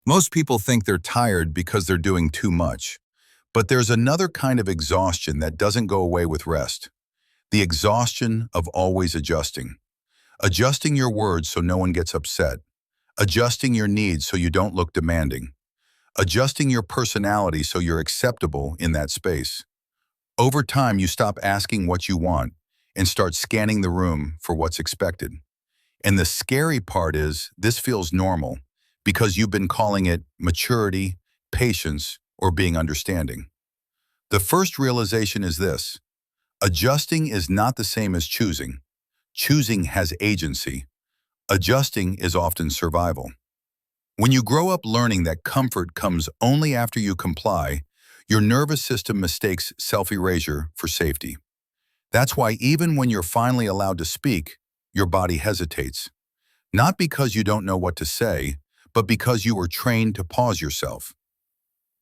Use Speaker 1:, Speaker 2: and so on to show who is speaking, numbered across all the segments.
Speaker 1: Most people think they're tired because they're doing too much. But there's another kind of exhaustion that doesn't go away with rest. The exhaustion of always adjusting. Adjusting your words so no one gets upset. Adjusting your needs so you don't look demanding. Adjusting your personality so you're acceptable in that space. Over time, you stop asking what you want and start scanning the room for what's expected. And the scary part is this feels normal because you've been calling it maturity, patience, or being understanding. The first realization is this: adjusting is not the same as choosing. Choosing has agency. Adjusting is often survival. When you grow up learning that comfort comes only after you comply, your nervous system mistakes self-erasure for safety. That's why even when you're finally allowed to speak, your body hesitates. Not because you don't know what to say, but because you were trained to pause yourself.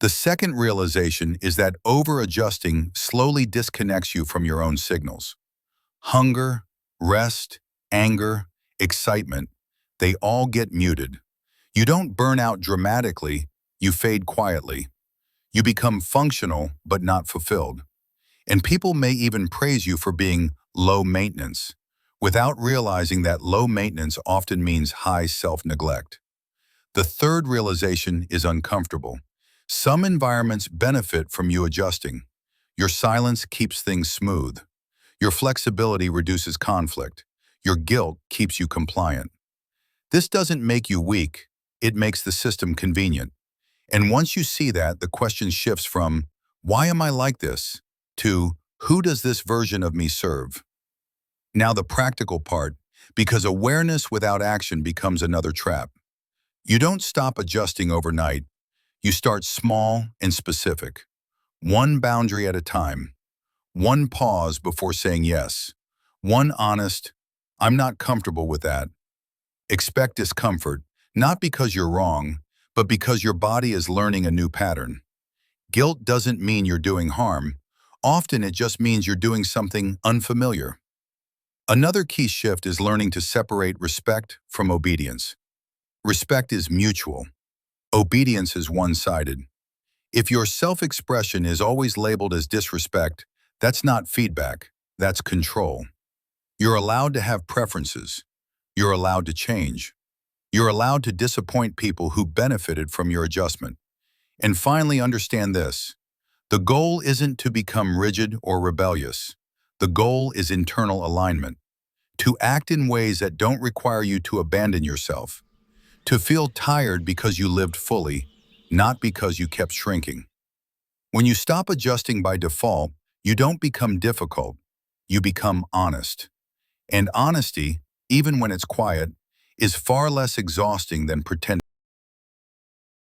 Speaker 1: The second realization is that over-adjusting slowly disconnects you from your own signals. Hunger, rest, anger, excitement, they all get muted. You don't burn out dramatically, you fade quietly. You become functional but not fulfilled. And people may even praise you for being low maintenance, without realizing that low maintenance often means high self-neglect. The third realization is uncomfortable. Some environments benefit from you adjusting. Your silence keeps things smooth. Your flexibility reduces conflict. Your guilt keeps you compliant. This doesn't make you weak, it makes the system convenient. And once you see that, the question shifts from, "Why am I like this?" to, "Who does this version of me serve?" Now the practical part, because awareness without action becomes another trap. You don't stop adjusting overnight. You start small and specific. One boundary at a time. One pause before saying yes. One honest, "I'm not comfortable with that." Expect discomfort, not because you're wrong, but because your body is learning a new pattern. Guilt doesn't mean you're doing harm. Often it just means you're doing something unfamiliar. Another key shift is learning to separate respect from obedience. Respect is mutual. Obedience is one-sided. If your self-expression is always labeled as disrespect, that's not feedback, that's control. You're allowed to have preferences. You're allowed to change. You're allowed to disappoint people who benefited from your adjustment. And finally, understand this: the goal isn't to become rigid or rebellious. The goal is internal alignment. To act in ways that don't require you to abandon yourself. To feel tired because you lived fully, not because you kept shrinking. When you stop adjusting by default, you don't become difficult. You become honest. And honesty, even when it's quiet, is far less exhausting than pretending.